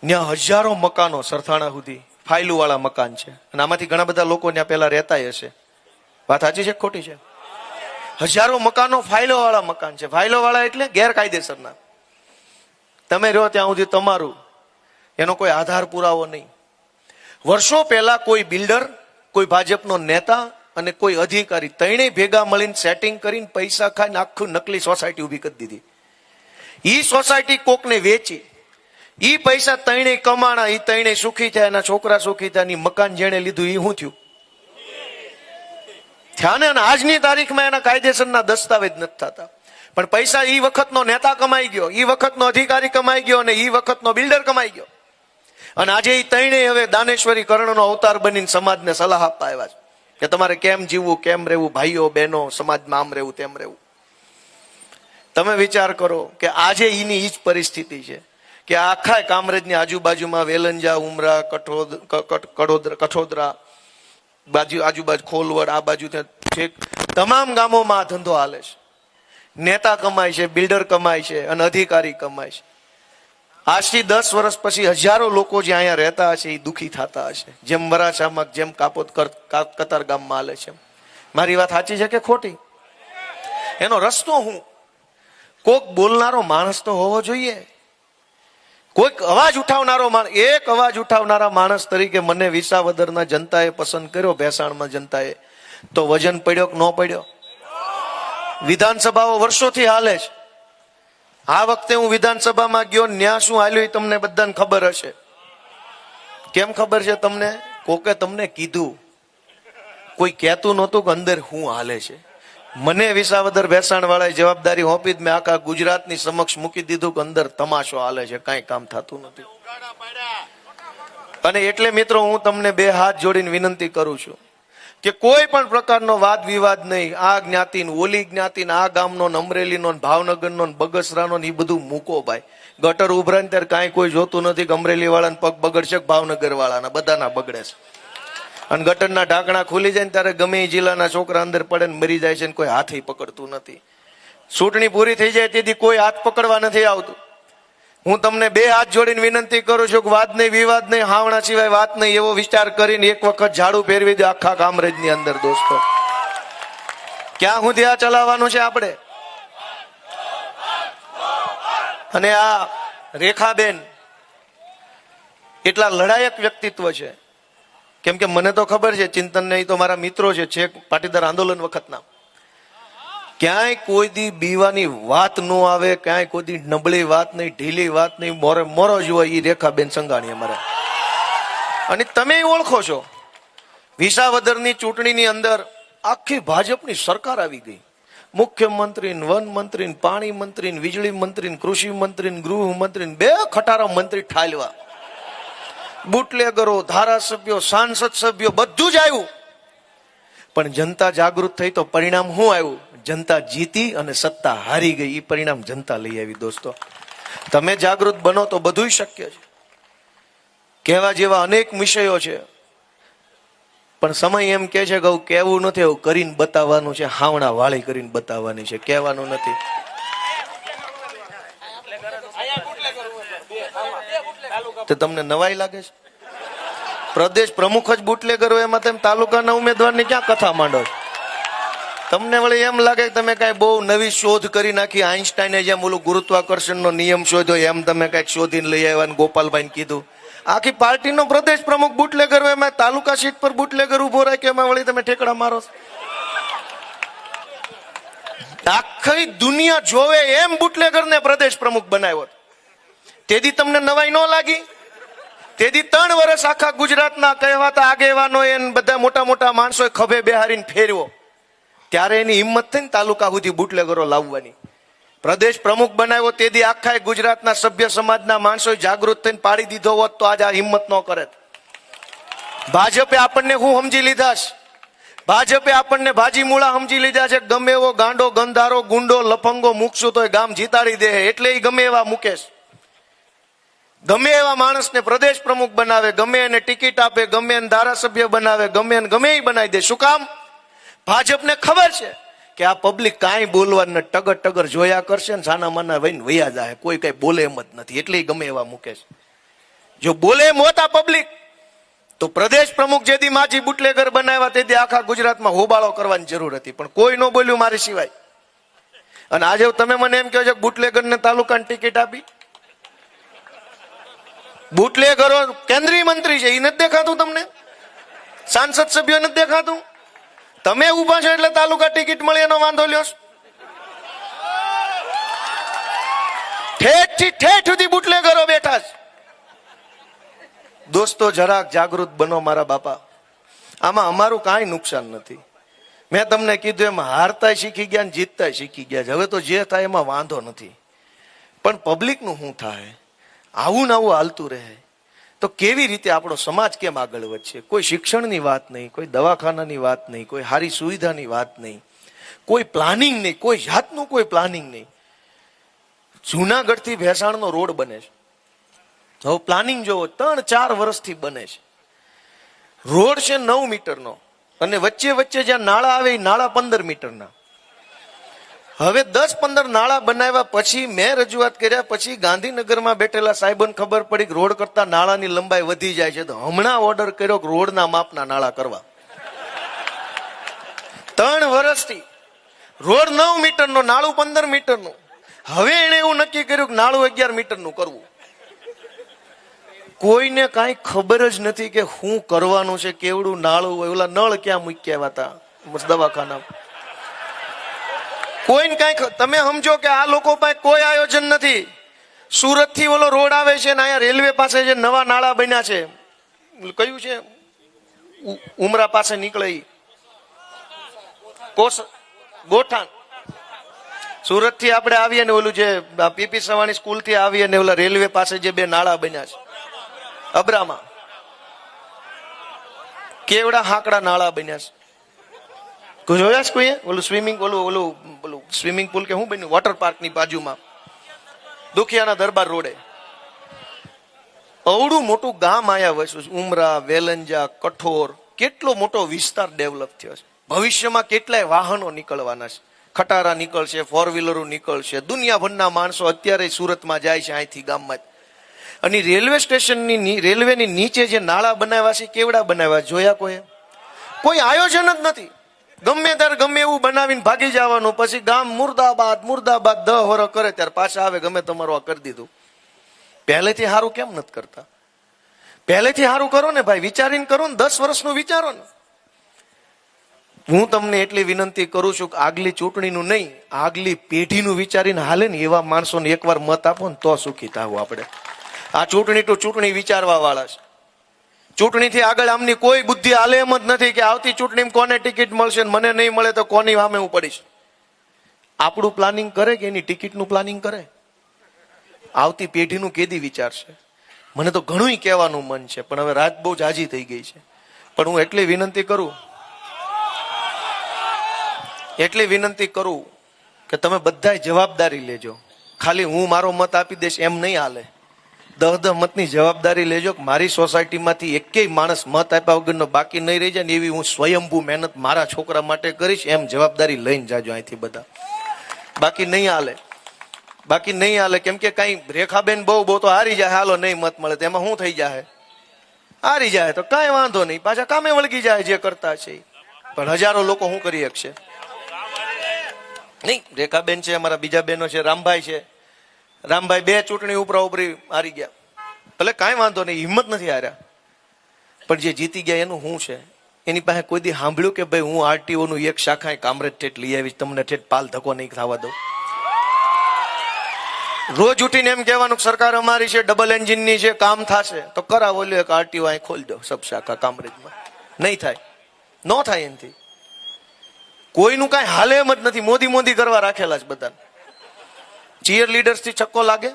ત્યાં હજારો મકાનો સરથાણા સુધી ફાઇલો વાળા મકાન છે. અને આમાંથી ઘણા બધા લોકો ત્યાં પેલા રહેતા હશે. વાત સાચી છે ખોટી છે? હજારો મકાનો ફાઇલો વાળા મકાન છે. ફાઇલો વાળા એટલે ગેરકાયદેસરના. તમે રહ્યો ત્યાં સુધી તમારું, એનો કોઈ આધાર પુરાવો નહીં. વર્ષો પહેલા કોઈ બિલ્ડર, કોઈ ભાજપનો નેતા અને કોઈ અધિકારી ત્રણેય ભેગા મળીને સેટિંગ કરીને પૈસા ખાઈને આખું નકલી સોસાયટી ઉભી કરી દીધી. ઈ સોસાયટી કોકને વેચી, ઈ પૈસા ત્રણેય કમાણા, ઈ ત્રણેય સુખી થયા, એના છોકરા સુખી થયા. ની મકાન જેણે લીધું ઈ શું થયું? થયા ને. આજની તારીખમાં એના કાયદેસરના દસ્તાવેજ નથી થતા. પણ પૈસા ઈ વખતનો નેતા કમાઈ ગયો, ઈ વખતનો અધિકારી કમાઈ ગયો, અને ઈ વખતનો બિલ્ડર કમાઈ ગયો. અને આજે ઈ ત્રણેય હવે દાનેશ્વરી કર્ણનો અવતાર બનીને સમાજને સલાહ આપવા આવ્યા છે કે તમારે કેમ જીવવું, કેમ રહેવું, ભાઈઓ બહેનો, સમાજમાં આમ રહેવું, તેમ રહેવું. તમે વિચાર કરો કે આજે ઈની ઈ જ પરિસ્થિતિ છે કે આખા કામરેજની આજુબાજુમાં વેલંજા, ઉમરા, કઠોદરા બાજુ, આજુબાજુ ખોલવડ, આ બાજુ તમામ ગામોમાં આ ધંધો હાલે છે. નેતા કમાય છે, બિલ્ડર કમાય છે, અને અધિકારી કમાય છે. આજથી 10 વર્ષ પછી હજારો લોકો જે અહીંયા રહેતા હશે એ દુઃખી થતા હશે, જેમ વરાછામાં, જેમ કતારગામમાં હાલે છે. મારી વાત સાચી છે કે ખોટી? એનો રસ્તો હું, કોક બોલનારો માણસ તો હોવો જોઈએ, કોઈક અવાજ ઉઠાવનારો માણસ. એક અવાજ ઉઠાવનારા માણસ તરીકે મને વિસાવદરના જનતાએ પસંદ કર્યો, ભેસાણમાં જનતાએ. તો વજન પડ્યો કે ન પડ્યો? વિધાનસભાઓ વર્ષોથી હાલે છે. આ વખતે હું વિધાનસભામાં ગયો, ન્યા શું હાલ્યું એ તમને બધાને ખબર હશે. કેમ ખબર છે તમને? કોકે તમને કીધું, કોઈ કહેતું નહોતું કે અંદર શું હાલે છે. મને વિસાવદર ભેસાણ વાળાએ જવાબદારી હોપી, મેં આખા ગુજરાતની સમક્ષ મૂકી દીધું કે અંદર તમાશો હાલે છે, કાંઈ કામ થતું નથી. અને એટલે મિત્રો હું તમને 2 હાથ જોડીને વિનંતી કરું છું કે કોઈ પણ પ્રકારનો વાદ વિવાદ નહીં. આ જ્ઞાતિનો, ઓલી જ્ઞાતિનો, આ ગામનો, અમરેલીનો, ભાવનગરનો, બગસરાનો, એ બધું મૂકો ભાઈ. ગટર ઉભરાય ને ત્યારે કાંઈ કોઈ જોતું નથી કે અમરેલી વાળાને પગ બગડશે, ભાવનગર વાળાના બધાના બગડે છે. અને ગટરના ઢાંકણા ખુલી જાય ને ત્યારે ગમે એ જિલ્લાના છોકરા અંદર પડે ને મરી જાય છે, ને કોઈ હાથ પકડતું નથી. ચૂંટણી પૂરી થઈ જાય તેથી કોઈ હાથ પકડવા નથી આવતું. હું તમને 2 હાથ જોડીને વિનંતી કરું છું કે વાત નહીં, વિવાદ નહીં, હાવણા સિવાય વાત નહીં, એવો વિચાર કરીને એક વખત ઝાડુ ફેરવી દે આખા કામરેજની અંદર. દોસ્તો ક્યાં સુધી આ ચલાવવાનું છે આપણે? અને આ રેખાબેન એટલા લડાયક વ્યક્તિત્વ છે, કેમ કે મને તો ખબર છે ચિંતન ને, તો મારા મિત્રો છે છેક પાટીદાર આંદોલન વખતના. ક્યાંય કોઈ દી બીવાની વાત ન આવે, ક્યાંય કોઈ દી નબળી વાત નહીં, ઢીલી વાત નહીં, મોરો જ હોય. એ રેખાબેન સંઘાણી અમારા. અને તમે ઓળખો છો, વિસાવદરની ચૂંટણીની અંદર આખી ભાજપની સરકાર આવી ગઈ. મુખ્યમંત્રી, વન મંત્રી, પાણી મંત્રી, વીજળી મંત્રી, કૃષિ મંત્રી, ગૃહમંત્રી, 2 ખટારા મંત્રી ઠાલવા. બુટલેગરો, ધારાસભ્યો, સાંસદ સભ્યો બધું જ આવ્યું. પણ જનતા જાગૃત થઈ તો પરિણામ શું આવ્યું? જનતા જીતી અને સત્તા હારી ગઈ. એ પરિણામ જનતા લઈ આવી. દોસ્તો તમે જાગૃત બનો તો બધું શક્ય છે. કહેવા જેવા અનેક વિષયો છે. પણ સમય એમ કે છે કે આવું કહેવું નથી, એવું કરીને બતાવવાનું છે, હાવણા વાળી કરીને બતાવવાની છે, કહેવાનું નથી. તો તમને નવાઈ લાગે છે? પ્રદેશ પ્રમુખ જ બુટલેગર હોય, એમાં તમે તાલુકાના ઉમેદવારની ક્યાં કથા માંડો છો? તમને વળી એમ લાગે કે તમે કઈ બહુ નવી શોધ કરી નાખી, આઈન્સ્ટાઈને જેમ ઓલું ગુરુત્વાકર્ષણનો નિયમ શોધ્યો એમ તમે કઈક શોધીને લઈ આવ્યા, ગોપાલભાઈને કીધું. આખી પાર્ટીનો પ્રદેશ પ્રમુખ બુટલેગર હોય, એમાં તાલુકા સીટ પર બુટલેગર ઉભો રાખ્યો, એમાં વળી તમે ઠેકડા મારો. આખી દુનિયા જોવે એમ બુટલેગરને પ્રદેશ પ્રમુખ બનાવ્યો. તેથી તમને નવાઈ ન લાગી? તેથી 3 વર્ષ આખા ગુજરાતના કહેવાતા આગેવાનો એને બધા મોટા મોટા માણસો ખભે બેહારીને ફેરવો, ત્યારે એની હિંમત થઈ ને તાલુકા સુધી બુટલેગરો લાવવાની. પ્રદેશ પ્રમુખ બનાવ્યો તેથી આખા ગુજરાતના સભ્ય સમાજના માણસો જાગૃત થઈને પાડી દીધો હોત તો આજે આ હિંમત ન કરે. ભાજપે આપણને હું સમજી લીધા છે? ભાજપે આપણને ભાજી મૂળા સમજી લીધા છે. ગમે એવો ગાંડો ગંધારો ગુંડો લફંગો મૂકશું તો ગામ જીતાડી દે, એટલે એ ગમે એવા મૂકે છે. ગમે એવા માણસને પ્રદેશ પ્રમુખ બનાવે, ગમે એને ટિકિટ આપે, ગમે એને ધારાસભ્ય બનાવે, ગમે એને ગમે એ બનાવી દે. શું કામ? ભાજપને ખબર છે કે આ પબ્લિક કાંઈ બોલવાને ટગર ટગર જોયા કરશે ને સાના માના વહીને વૈયા જાય, કોઈ કઈ બોલે એમ જ નથી, એટલે ગમે એવા મૂકે છે. જો બોલે એમ હોતા પબ્લિક તો પ્રદેશ પ્રમુખ જેથી માજી બુટલેગર બનાવ્યા તેથી આખા ગુજરાતમાં હોબાળો કરવાની જરૂર હતી, પણ કોઈ ન બોલ્યું મારી સિવાય. અને આજે તમે મને એમ કહો છો કે બુટલેગરને તાલુકાની ટિકિટ આપી. બુટલેગરો કેન્દ્રીય મંત્રી છે, એ નથી દેખાતું તમને? સાંસદ સભ્યો નથી દેખાતું? તમે ઉભા છો એટલે તાલુકા ટિકિટ મળે એનો વાંધો લ્યો. ઠેઠ થી ઠેઠ સુધી બુટલેગરો બેઠા છે. દોસ્તો જરાક જાગૃત બનો મારા બાપા. આમાં અમારું કાંઈ નુકસાન નથી. મેં તમને કીધું એમ હારતા શીખી ગયા ને જીતતા શીખી ગયા. હવે તો જે થાય એમાં વાંધો નથી, પણ પબ્લિકનું શું થાય? આવું ને આવું હાલતું રહે તો કેવી રીતે આપણો સમાજ કેમ આગળ વધશે? કોઈ શિક્ષણની વાત નહીં, કોઈ દવાખાનાની વાત નહીં, કોઈ સારી સુવિધાની વાત નહીં, કોઈ પ્લાનિંગ નહીં, કોઈ જાતનું કોઈ પ્લાનિંગ નહીં. જુનાગઢથી ભેસાણનો રોડ બને છે, હવે પ્લાનિંગ જોવો, 3-4 વર્ષથી બને છે. રોડ છે 9 મીટરનો અને વચ્ચે વચ્ચે જ્યાં નાળા આવે એ નાળા 15 મીટરના. હવે 10-15 નાળા બનાવ્યા પછી મેં રજૂઆત કર્યા પછી ગાંધીનગરમાં બેઠેલા સાહેબોને ખબર પડી કે રોડ કરતા નાળાની લંબાઈ વધી જાય છે, તો હમણાં ઓર્ડર કર્યો કે રોડના માપના નાળા કરવા. 3 વર્ષથી રોડ 9 મીટરનો, નાળું 15 મીટરનું. હવે એને એવું નક્કી કર્યું કે નાળું 11 મીટરનું કરવું. કોઈને કાંઈ ખબર જ નથી કે શું કરવાનું છે, કેવડું નાળું હોય. ઓલા નળ ક્યાં મૂક્યા હતા દવાખાના? કોઈને કાંઈ તમે સમજો કે આ લોકો પાસે કોઈ આયોજન નથી. સુરત થી ઓલો રોડ આવે છે ને અહીંયા રેલવે પાસે જે નવા નાળા બન્યા છે, કયું છે ઉમરા પાસે નીકળે ગોઠાણ. સુરત થી આપણે આવીએ ને ઓલું જે પીપી સવાણી સ્કૂલ થી આવીએ ને ઓલા રેલવે પાસે જે 2 નાળા બન્યા છે અબરામાં, કેવડા હાકડા નાળા બન્યા છે. જોયા છે કોઈએ? ઓલું સ્વિમિંગ ઓલું સ્વિમિંગ પુલ કે શું બન્યું વોટર પાર્ક ની બાજુમાં દુખિયાના દરબાર રોડે. અવડું મોટું ગામ આયા વસ્તુ, ઉમરા, વેલંજા, કઠોર, કેટલો મોટો વિસ્તાર ડેવલપ થયો છે. ભવિષ્યમાં કેટલાય વાહનો નીકળવાના છે, ખટારા નીકળશે, 4 વ્હીલરો નીકળશે. દુનિયાભરના માણસો અત્યારે સુરતમાં જાય છે અહીંથી ગામમાં. અને રેલવે સ્ટેશનની રેલવેની નીચે જે નાળા બનાવ્યા છે કેવડા બનાવ્યા જોયા કોઈ? કોઈ આયોજન જ નથી. ગમે ત્યારે ગમે એવું બનાવીને ભાગી જવાનું, પછી ગામ મુર્દાબાદ મુર્દાબાદ 10 વર્ષ કરે ત્યારે પાછા આવે ગમે તમારું આ કરી દીધું. પહેલેથી સારું કેમ નથી કરતા? પહેલેથી સારું કરો ને ભાઈ, વિચારીને કરો ને, 10 વર્ષનું વિચારો ને. હું તમને એટલી વિનંતી કરું છું કે આગલી ચૂંટણીનું નહીં, આગલી પેઢીનું વિચારીને હાલે ને એવા માણસોને એકવાર મત આપો ને તો સુખી થાવું આપણે. આ ચૂંટણી તો ચૂંટણી વિચારવા વાળા છે. ચૂંટણીથી આગળ આમની કોઈ બુદ્ધિ હાલે એમ જ નથી કે આવતી ચૂંટણીમાં કોને ટિકિટ મળશે ને મને નહીં મળે તો કોની સામે હું પડીશ. આપણું પ્લાનિંગ કરે કે એની ટિકિટનું પ્લાનિંગ કરે? આવતી પેઢીનું કેદી વિચારશે? મને તો ઘણું કહેવાનું મન છે, પણ હવે રાત બહુ જાજી થઈ ગઈ છે. પણ હું એટલી વિનંતી કરું કે તમે બધાય જવાબદારી લેજો. ખાલી હું મારો મત આપી દઈશ એમ નહીં હાલે. 10 મતની જવાબદારી લેજો કે મારી સોસાયટીમાંથી એકેય માણસ મત આપ્યા વગરનો બાકી નહીં રહી જાય ને એવી હું સ્વયંભૂ મહેનત મારા છોકરા માટે કરીશ, એમ જવાબદારી લઈને જાજો અહીંથી બધા. બાકી નહીં હાલે, બાકી નહીં હાલે. કેમ કે કઈ રેખાબેન બહુ તો હારી જાય, હાલો નહીં મત મળે તો એમાં શું થઈ જાય? હારી જાય તો કાંઈ વાંધો નહીં, પાછા કામે વળગી જાય જે કરતા છે. પણ હજારો લોકો શું કરી શકશે? નહીં, રેખાબેન છે, અમારા બીજા બહેનો છે, રામભાઈ છે. રામભાઈ 2 ચૂંટણી ઉપરી હારી ગયા, ભલે કાંઈ વાંધો નહીં, હિંમત નથી હાર્યા. પણ જે જીતી ગયા એનું શું છે? એની પાસે કોઈ દી સાંભળ્યું કે ભાઈ હું આરટીઓ નું એક શાખા કામરેજ ઠેઠ લઈ આવીશ, તમને ઠેઠ પાલ ધક્કો નહીં થવા દઉં? રોજ ઉઠીને એમ કહેવાનું સરકાર અમારી છે, ડબલ એન્જિન ની છે, કામ થશે તો કરાવો, લ્યો એક આરટીઓ અહીં ખોલી દો સબ શાખા કામરેજમાં. નહીં થાય, ન થાય. એનાથી કોઈનું કાંઈ હાલે એમ જ નથી. મોદી કરવા રાખેલા છે બધા. ચીયર લીડર્સ થી છક્કો લાગે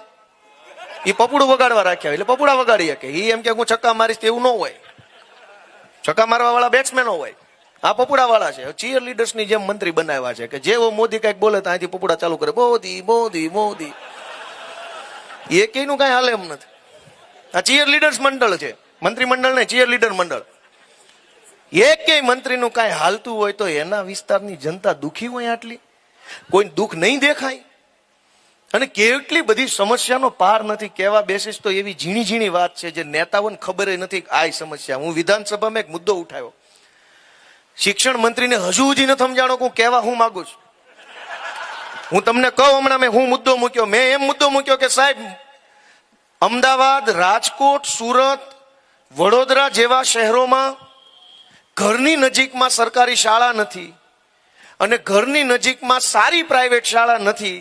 એ પપુડું વગાડવા રાખ્યા એટલે પપુડા વગાડી શકે. એ એમ કે હું છક્કા મારીશ એવું ન હોય. છક્કા મારવા વાળા બેટ્સમેનો હોય, આ પપુડા વાળા છે. ચીયર લીડર્સ ની જેમ મંત્રી બનાવ્યા છે કે જેવો મોદી કઈક બોલે તો અહીંથી પપુડા ચાલુ કરે, મોદી મોદી મોદી. એ કઈનું કઈ હાલે એમ નથી. આ ચીયર લીડર્સ મંડળ છે, મંત્રી મંડળ ને ચીયર લીડર મંડળ. એકેય મંત્રીનું કાંઈ હાલતું હોય તો એના વિસ્તારની જનતા દુખી હોય આટલી? કોઈ દુઃખ નહીં દેખાય? અને કેટલી બધી સમસ્યાનો પાર નથી. કહેવા બેસીશ તો એવી ઝીણી ઝીણી વાત છે જે નેતાઓને ખબર નથી આ સમસ્યા. હું વિધાનસભામાં એક મુદ્દો ઉઠાવ્યો, શિક્ષણ મંત્રીને હજુ સુધી નથી સમજાણો હું કહેવા હું માંગુ છું. હું તમને કહું હમણાં મેં હું મુદ્દો મૂક્યો. મેં એમ મુદ્દો મૂક્યો કે સાહેબ, અમદાવાદ, રાજકોટ, સુરત, વડોદરા જેવા શહેરોમાં ઘરની નજીકમાં સરકારી શાળા નથી અને ઘરની નજીકમાં સારી પ્રાઇવેટ શાળા નથી.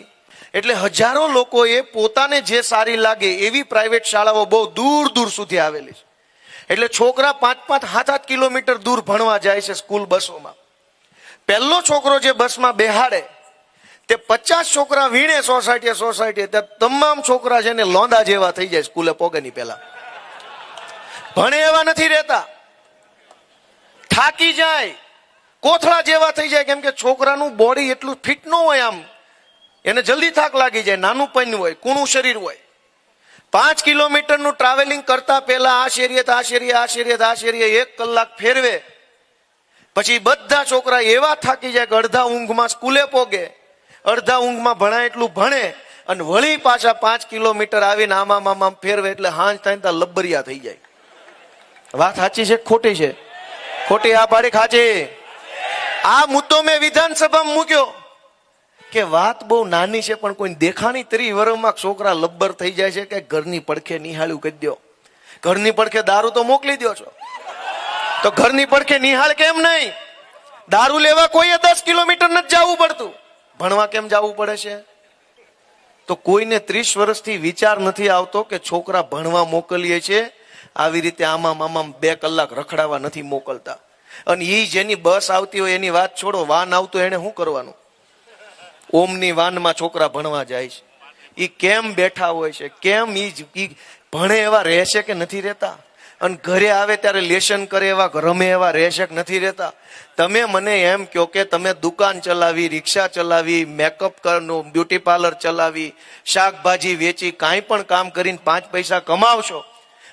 એટલે હજારો લોકોએ પોતાને જે સારી લાગે એવી પ્રાઇવેટ શાળાઓ બહુ દૂર દૂર સુધી આવેલી છે. એટલે છોકરા 5-5, 7-7 કિલોમીટર દૂર ભણવા જાય છે સ્કૂલ બસોમાં. પહેલો છોકરો જે બસમાં બેહાડે તે 50 છોકરા વીણે સોસાયટી ત્યાં તમામ છોકરા છે ને લોંદા જેવા થઈ જાય સ્કૂલે પોગેની પહેલા. ભણે એવા નથી રહેતા, થાકી જાય, કોથળા જેવા થઈ જાય. કેમ કે છોકરાનું બોડી એટલું ફિટ ન હોય, આમ એને જલ્દી થાક લાગી જાય. નાનું પૈન હોય, કૂણું શરીર હોય. 5 કિલોમીટરનું ટ્રાવેલિંગ કરતા પહેલા આ શેરીએ 1 કલાક ફેરવે. પછી બધા છોકરા એવા થાકી જાય કે અડધા ઊંઘમાં સ્કૂલે પોગે, અડધા ઊંઘમાં ભણાય એટલું ભણે અને વળી પાછા 5 કિલોમીટર આવીને આમામ ફેરવે એટલે હાંજ થાય ત્યાં લબ્બરિયા થઈ જાય. વાત સાચી છે ખોટી છે? ખોટી આ પાડી ખાચી. આ મુદ્દો મેં વિધાનસભામાં મૂક્યો કે વાત બહુ નાની છે પણ કોઈ દેખાણી 30 વર્ષમાં છોકરા લબ્બર થઈ જાય છે કે ઘરની પડખે નિહાળ્યું કહી દો. ઘરની પડખે દારૂ તો મોકલી દો છો, તો ઘરની પડખે નિહાળ કેમ નહીં? દારૂ લેવા કોઈએ 10 કિલોમીટર નથી જવું પડતું, ભણવા કેમ જવું પડે છે? તો કોઈને 30 વર્ષથી વિચાર નથી આવતો કે છોકરા ભણવા મોકલીએ છે આવી રીતે આમામ 2 કલાક રખડાવા નથી મોકલતા. અને એ જેની બસ આવતી હોય એની વાત છોડો, વાન આવતું એને શું કરવાનું? ઓમની વાનમાં છોકરા ભણવા જાય છે, એ કેમ બેઠા હોય છે? કેમ ઈ ભણે એવા રહેશે કે નથી રહેતા? અને ઘરે આવે ત્યારે લેશન કરે એવા, રમે એવા રહેશે કે નથી રહેતા? તમે મને એમ કહો કે તમે દુકાન ચલાવી, રિક્ષા ચલાવી, મેકઅપ કરનું બ્યુટી પાર્લર ચલાવી, શાકભાજી વેચી, કાંઈ પણ કામ કરીને 5 પૈસા કમાવશો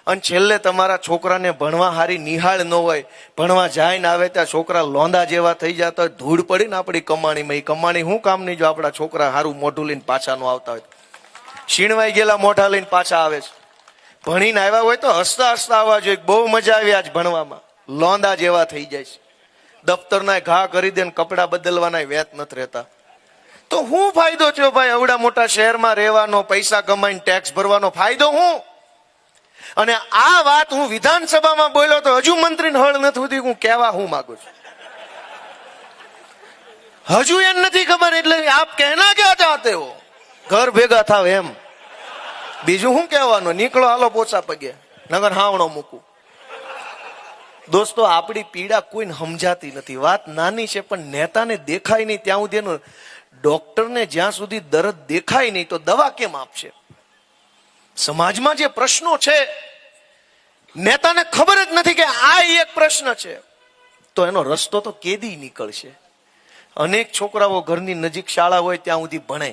અને છેલ્લે તમારા છોકરાને ભણવા હારી નિહાળ ન હોય, ભણવા જાય ને આવે ત્યાં છોકરા લોંદા જેવા થઈ જતા હોય, ધૂળ પડી ને આપણી કમાણીમાં. એ કમાણી શું કામ નહીં જો આપણા છોકરા હારું મોઢું લઈને પાછા ન આવતા હોય? છીણવાઈ ગયેલા મોઢા લઈને પાછા આવે છે. ભણીને આવ્યા હોય તો હસતા હસતા આવવા જોઈએ, બહુ મજા આવી આજ ભણવામાં. લોંદા જેવા થઈ જાય છે, દફતરના ઘા કરી દે ને કપડા બદલવાના વેત નથી રહેતા. તો શું ફાયદો થયો ભાઈ? અવડા મોટા શહેરમાં રહેવાનો, પૈસા કમાઈને ટેક્સ ભરવાનો ફાયદો શું? અને આ વાત હું વિધાનસભામાં બોલ્યો તો હજુ મંત્રીને હળ નથી હોતી. હું કહેવા હું માંગુ છું, હજુ એમ નથી ખબર. એટલે આપ કહેના ક્યાં ચાહતે હો? ઘર ભેગા થાવ એમ. બીજું શું કહેવાનું? નીકળો હાલો પોચા પગે, નગર હાવણો મૂકું. દોસ્તો, આપણી પીડા કોઈને સમજાતી નથી. વાત નાની છે પણ નેતાને દેખાય નહીં ત્યાં સુધી એનું, ડોક્ટરને જ્યાં સુધી દર્દ દેખાય નહીં તો દવા કેમ આપશે? સમાજમાં જે પ્રશ્નો છે નેતાને ખબર જ નથી કે આ એક પ્રશ્ન છે, તો એનો રસ્તો તો કેદી નીકળશે? અનેક છોકરાઓ ઘરની નજીક શાળા હોય ત્યાં સુધી ભણે.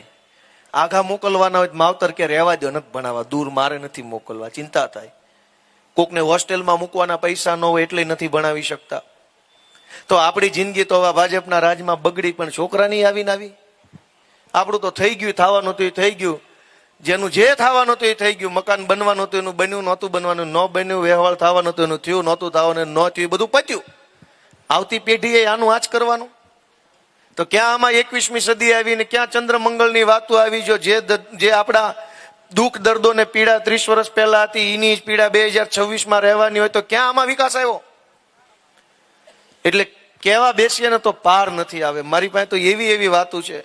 આઘા મોકલવાના હોય માવતર કે રહેવા દો, નથી ભણાવવા, દૂર મારે નથી મોકલવા, ચિંતા થાય. કોકને હોસ્ટેલમાં મૂકવાના પૈસા ન હોય એટલે નથી ભણાવી શકતા. તો આપણી જિંદગી તો હવે ભાજપના રાજમાં બગડી, પણ છોકરાની આવીને આવી. આપણું તો થઈ ગયું, થવાનું હતું એ થઈ ગયું, જેનું જે થવાનું હતું એ થઈ ગયું. મકાન બનવાનું હતું એનું બન્યું, નહોતું બનવાનું ન બન્યું. વ્યવહાર થવાનું હતું એનું થયું, નહોતું થવાનું ન થયું, બધું પત્યું. આવતી પેઢીએ આનું આજ કરવાનું. તો ક્યાં આમાં 21મી સદી આવી ને ક્યાં ચંદ્રમંગળની વાતો આવી? જો જે આપણા દુઃખ દર્દો ને પીડા 30 વર્ષ પહેલા હતી એની જ પીડા 2026માં રહેવાની હોય તો ક્યાં આમાં વિકાસ આવ્યો? એટલે કેવા બેસીએ ને તો પાર નથી આવે. મારી પાસે તો એવી વાતો છે,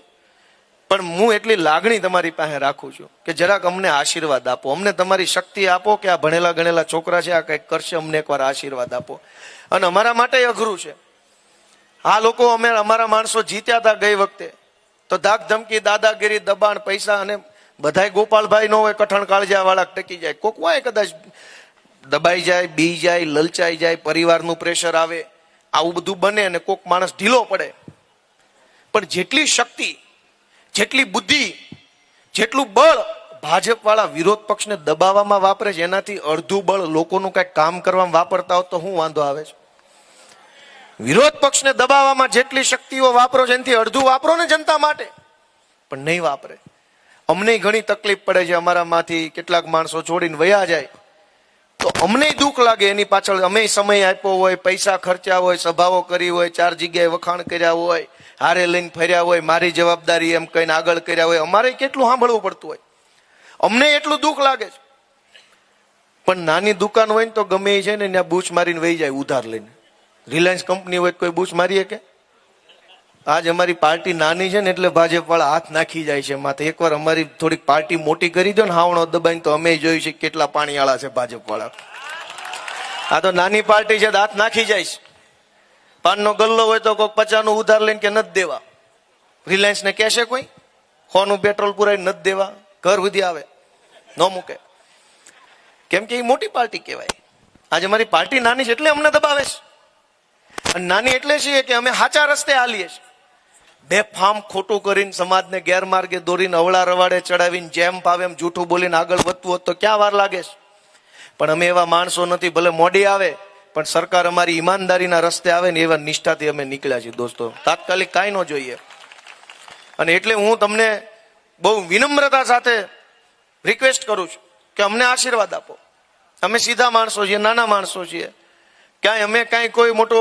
પણ હું એટલી લાગણી તમારી પાસે રાખું છું કે જરાક અમને આશીર્વાદ આપો, અમને તમારી શક્તિ આપો કે આ ભણેલા ગણેલા છોકરા છે, આ કંઈક કરશે, અમને એકવાર આશીર્વાદ આપો. અને અમારા માટે અઘરું છે. આ લોકો અમારા માણસો જીત્યા હતા ગઈ વખતે તો ધાક ધમકી, દાદાગીરી, દબાણ, પૈસા, અને બધાય ગોપાલભાઈ ન હોય, કઠણ કાળજા વાળા ટકી જાય. કોક હોય કદાચ દબાઈ જાય, બી જાય, લલચાઈ જાય, પરિવારનું પ્રેશર આવે, આવું બધું બને અને કોક માણસ ઢીલો પડે. પણ જેટલી શક્તિ, જેટલી બુદ્ધિ, જેટલું બળ ભાજપ વાળા વિરોધ પક્ષને દબાવવામાં વાપરે છે એનાથી અડધું બળ લોકોનું કઈક કામ કરવામાં વાપરતા હોત તો શું વાંધો આવે છે? વિરોધ પક્ષને દબાવવામાં જેટલી શક્તિઓ વાપરો છે એનાથી અડધું વાપરો ને જનતા માટે, પણ નહીં વાપરે. અમને ઘણી તકલીફ પડે છે, અમારામાંથી કેટલાક માણસો છોડીને વયા જાય તો અમને દુઃખ લાગે. એની પાછળ અમે સમય આપ્યો હોય, પૈસા ખર્ચ્યા હોય, સભાઓ કરી હોય, 4 જગ્યાએ વખાણ કર્યા હોય, હારે લઈને ફર્યા હોય, મારી જવાબદારી એમ કહીને આગળ કર્યા હોય, અમારે કેટલું સાંભળવું પડતું હોય, અમને એટલું દુઃખ લાગે છે. પણ નાની દુકાન હોય ને તો ગમે એ છે ને ત્યાં બૂચ મારીને વહી જાય ઉધાર લઈને. રિલાયન્સ કંપની હોય કોઈ બૂચ મારીએ કે? આજ અમારી પાર્ટી નાની છે ને એટલે ભાજપ વાળા હાથ નાખી જાય છે માથે. એકવાર અમારી થોડીક પાર્ટી મોટી કરી દો ને હાવણો દબાઈને તો અમે જોયું છે કેટલા પાણીવાળા છે ભાજપ વાળા. આ તો નાની પાર્ટી છે હાથ નાખી જાય છે. પાનનો ગલ્લો હોય તો કોઈ 50નું ઉધાર લઈને કે નથી દેવા. રિલાયન્સ ને કહેશે કોઈ 100નું પેટ્રોલ પુરાઈ નથી દેવા? ઘર સુધી આવે, ન મૂકે. કેમ કે એ મોટી પાર્ટી કહેવાય. આજે અમારી પાર્ટી નાની છે એટલે અમને દબાવે છે. અને નાની એટલે છે કે અમે સાચા રસ્તે હાલીએ છીએ. બેફામ ખોટું કરીને સમાજને ગેરમાર્ગે દોરીને અવળા રવાડે ચડાવીને જેમ ભાવે એમ જૂઠું બોલીને આગળ વધતું હોત તો ક્યાં વાર લાગે છે? પણ અમે એવા માણસો નથી. ભલે મોડી આવે પણ સરકાર અમારી ઈમાનદારીના રસ્તે આવે ને એવા નિષ્ઠાથી અમે નીકળ્યા છીએ દોસ્તો. તાત્કાલિક કાંઈ ન જોઈએ. અને એટલે હું તમને બહુ વિનમ્રતા સાથે રિક્વેસ્ટ કરું છું કે અમને આશીર્વાદ આપો. અમે સીધા માણસો છીએ, નાના માણસો છીએ. ક્યાંય અમે કાંઈ કોઈ મોટો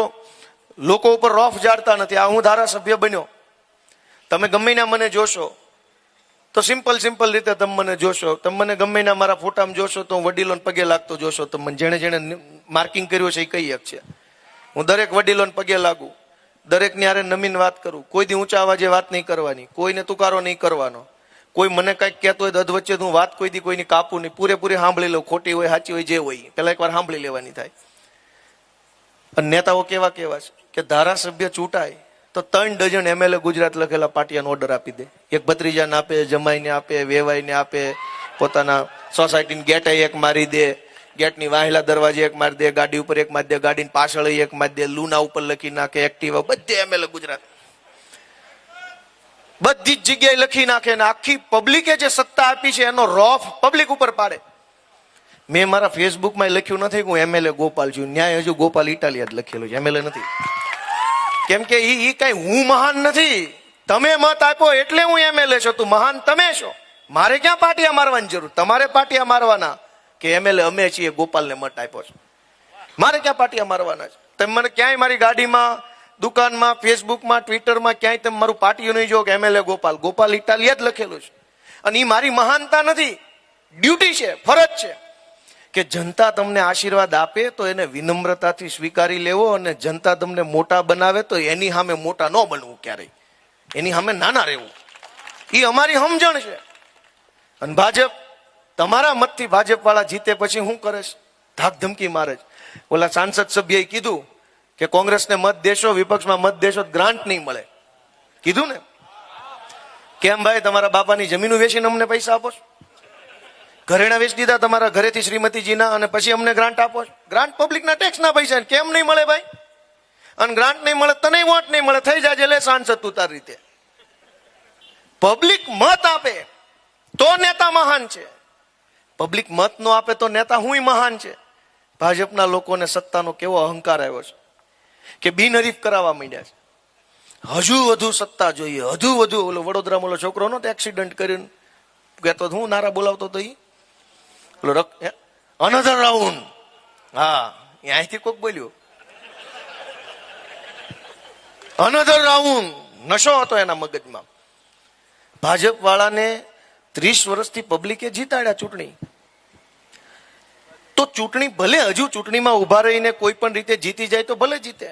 લોકો ઉપર રોફ જાળતા નથી. આ હું ધારાસભ્ય બન્યો, તમે ગમે ના મને જોશો તો સિમ્પલ રીતે તમે મને જોશો. તમે મને ગમે ના મારા ફોટામાં જોશો તો હું વડીલોને પગે લાગતો જોશો. તમે જેણે માર્કિંગ કર્યું છે એ કઈ એક છે. હું દરેક વડીલોને પગે લાગુ, દરેકની હારે નમીન વાત કરું. કોઈ દી ઊંચા અવાજે વાત નહીં કરવાની, કોઈને તુકારો નહીં કરવાનો. કોઈ મને કંઈક કહેતો હોય તો અધવચ્ચે હું વાત કોઈ દી કોઈની કાપું નહીં. પૂરેપૂરી સાંભળી લઉં, ખોટી હોય સાચી હોય જે હોય પેલા એકવાર સાંભળી લેવાની થાય. અને નેતાઓ કેવા છે કે ધારાસભ્ય ચૂંટાય તો 3 ડઝન MLA ગુજરાત લખેલા પાટિયાનો ઓર્ડર આપી દે. એક ભત્રીજાને આપે, જમાઈને આપે, વેવાઈને આપે, પોતાના સોસાયટીની ગેટે એક મારી દે, ગેટની વાહેલા દરવાજે એક મારી દે, ગાડી ઉપર એક મારી દે, ગાડીની પાછળ એક મારી દે, લૂના ઉપર લખી નાખે, એક્ટિવા, બધે MLA ગુજરાત બધી જ જગ્યાએ લખી નાખે. ને આખી પબ્લિકે જે સત્તા આપી છે એનો રોફ પબ્લિક ઉપર પાડે. મેં મારા ફેસબુકમાં લખ્યું નથી કે હું MLA ગોપાલ છું. ન્યાય હજુ ગોપાલ ઇટાલિયા જ લખેલું છે, MLA નથી. કેમ કે ઈ કઈ હું મહાન નથી. તમે મત આપ્યો એટલે હું MLA છું. તું મહાન તમે છો. મારે ક્યાં પાટિયા મારવાની જરૂર? તમારે પાટિયા મારવાના કે MLA અમે છીએ, ગોપાલને મત આપ્યો છે. મારે ક્યાં પાટિયા મારવાના છે? તમે મને ક્યાંય મારી ગાડીમાં, દુકાનમાં, ફેસબુકમાં, ટ્વિટરમાં ક્યાંય તમે મારું પાટિયું નહીં જો કે MLA ગોપાલ ઇટાલિયા જ લખેલું છે. અને એ મારી મહાનતા નથી, ડ્યુટી છે, ફરજ છે કે જનતા તમને આશીર્વાદ આપે તો એને વિનમ્રતાથી સ્વીકારી લેવો. અને જનતા તમને મોટા બનાવે તો એની સામે મોટા ન બનવું, ક્યારેય એની સામે નાના રહેવું. એ અમારી સમજણ છે. અને ભાજપ તમારા મતથી ભાજપ વાળા જીતે પછી શું કરે છે? ધાક ધમકી મારે છે. ઓલા સાંસદ સભ્યએ કીધું કે કોંગ્રેસને મત દેશો, વિપક્ષમાં મત દેશો, ગ્રાન્ટ નહીં મળે. કીધું ને? કેમ ભાઈ, તમારા બાપાની જમીનો વેચીને અમને પૈસા આપો છો? ઘરેણા વેચી દીધા તમારા ઘરેથી શ્રીમતીજીના અને પછી અમને ગ્રાન્ટ આપો છો? ગ્રાન્ટ પબ્લિકના ટેક્સના પૈસા. કેમ નહીં મળે ભાઈ? અને ગ્રાન્ટ નહીં મળે, તને વોટ નહીં મળે, થઈ જાય લે સાંસદ તું તારી રીતે. પબ્લિક મત આપે તો નેતા મહાન છે. પબ્લિક મત નો આપે તો નેતા હુંય મહાન છે. ભાજપના લોકોને સત્તાનો કેવો અહંકાર આવ્યો છે કે બિનહરીફ કરાવવા માંડ્યા છે. હજુ વધુ સત્તા જોઈએ, હજુ વધુ. ઓલો વડોદરામાં ઓલો છોકરો નતો એક્સિડન્ટ કરીને કહેતો હું નારા બોલાવતો હતો ઈ ઓલો અનધર રાઉન્ડ. હા, અહીંથી કોક બોલ્યો અનધર રાઉન્ડ. નશો હતો એના મગજમાં. ભાજપ વાળાને 30 વર્ષથી પબ્લિકે જીતાડ્યા ચૂંટણી. તો ચૂંટણી ભલે હજુ ચૂંટણીમાં ઉભા રહીને કોઈ પણ રીતે જીતી જાય તો ભલે જીતે,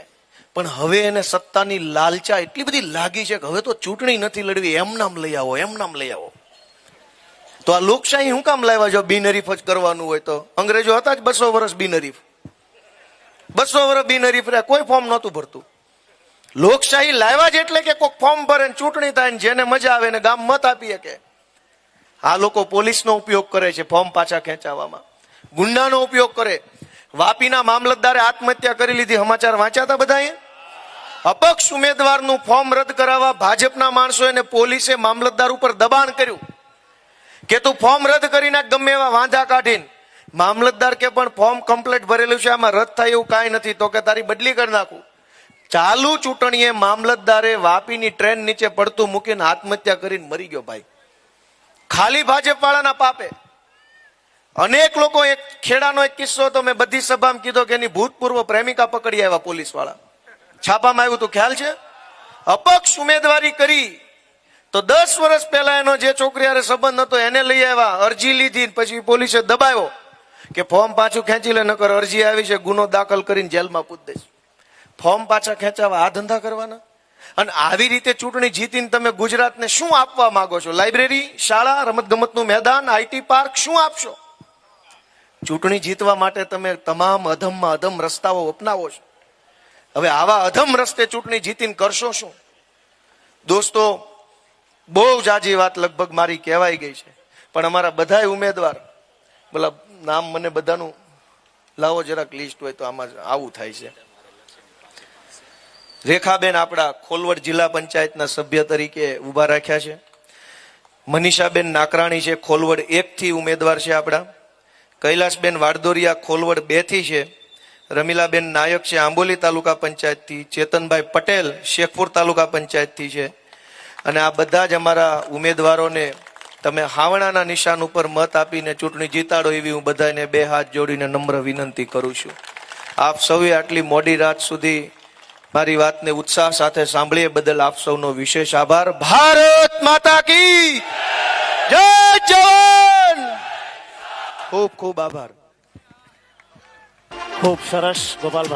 પણ હવે એને સત્તાની લાલચા એટલી બધી લાગી છે કે હવે તો ચૂંટણી નથી લડવી, એમ નામ લઈ આવો, એમ નામ લઈ આવો. તો આ લોકશાહી હું કામ લાવ્યા? જો બિનહરીફ જ કરવાનું હોય તો અંગ્રેજો હતા જ 200 વર્ષ બિનહરીફ. 200 વર્ષ બિનહરીફ રહ્યા, કોઈ ફોર્મ નહોતું ભરતું. લોકશાહી લાવ્યા જ એટલે કે કોઈ ફોર્મ ભરે, ચૂંટણી થાય ને જેને મજા આવે ને ગામ મત આપી શકે. આ લોકો પોલીસનો ઉપયોગ કરે છે ફોર્મ પાછા ખેંચાવવામાં, ગુંડાનો ઉપયોગ કરે. વાપીના મામલતદારે આત્મહત્યા કરી લીધી, સમાચાર વાંચ્યા હતા બધાએ. અપક્ષ ઉમેદવારનું ફોર્મ રદ કરાવવા ભાજપના માણસોએ ને પોલીસે મામલતદાર ઉપર દબાણ કર્યું કે તું ફોર્મ રદ કરી નાખ ગમે એવા વાંધા કાઢીને. મામલતદાર કે પણ ફોર્મ કમ્પ્લીટ ભરેલું છે, આમાં રદ થાય એવું કાંઈ નથી. તો કે તારી બદલી કરી નાખું. ચાલુ ચૂંટણીએ મામલતદારે વાપીની ટ્રેન નીચે પડતું મૂકીને આત્મહત્યા કરીને મરી ગયો ભાઈ, ખાલી ભાજપ વાળાના પાપે. અનેક લોકો, એક ખેડાનો એક કિસ્સો હતો, મેં બધી સભામાં કીધો કે એની ભૂતપૂર્વ પ્રેમિકા પકડી આવ્યા પોલીસ વાળા. છાપામાં આવ્યું તો ખ્યાલ છે. અપક્ષ ઉમેદવારી કરી તો 10 વર્ષ પહેલા એનો જે છોકરી હારે સંબંધ હતો એને લઈ આવ્યા, અરજી લીધી, પછી પોલીસે દબાવ્યો કે ફોર્મ પાછું ખેંચી લે, નકર અરજી આવી છે, ગુનો દાખલ કરીને જેલમાં પૂરી દઈશ. ફોર્મ પાછા ખેંચાવા આ ધંધા કરવાના? અને આવી રીતે ચૂંટણી જીતીને તમે ગુજરાતને શું આપવા માંગો છો? લાઇબ્રેરી, શાળા, રમતગમતનું મેદાન, આઈટી પાર્ક શું આપશો? ચૂંટણી જીતવા માટે તમે તમામ અધમમાં અધમ રસ્તાઓ અપનાવો છો. હવે આવા અધમ રસ્તે ચૂંટણી જીતીને કરશો શું? દોસ્તો, બહુ જાજી વાત લગભગ મારી કહેવાઈ ગઈ છે, પણ અમારા બધાય ઉમેદવાર, બોલા નામ મને બધાનું લાવો જરાક લિસ્ટ હોય તો આમાં આવું થાય છે. રેખાબેન આપણા ખોલવડ જિલ્લા પંચાયતના સભ્ય તરીકે ઉભા રાખ્યા છે. મનીષાબેન નાકરાણી છે, ખોલવડ 1 થી ઉમેદવાર છે આપણા. કૈલાસબેન વાડદોરિયા ખોલવડ 2 થી છે. રમીલાબેન નાયક છે આંબોલી તાલુકા પંચાયતથી. ચેતનભાઈ પટેલ શેખપુર તાલુકા પંચાયતથી છે. અને આ બધા જ અમારા ઉમેદવારોને તમે હાવણાના નિશાન ઉપર મત આપીને ચૂંટણી જીતાડો એવી હું બધાને 2 હાથ જોડીને નમ્ર વિનંતી કરું છું. આપ સૌએ આટલી મોડી રાત સુધી મારી વાતને ઉત્સાહ સાથે સાંભળીએ બદલ આપ સૌનો વિશેષ આભાર. ભારત માતા કી જય જવાન. ખૂબ ખૂબ આભાર. ખૂબ સરસ ગોપાલભાઈ.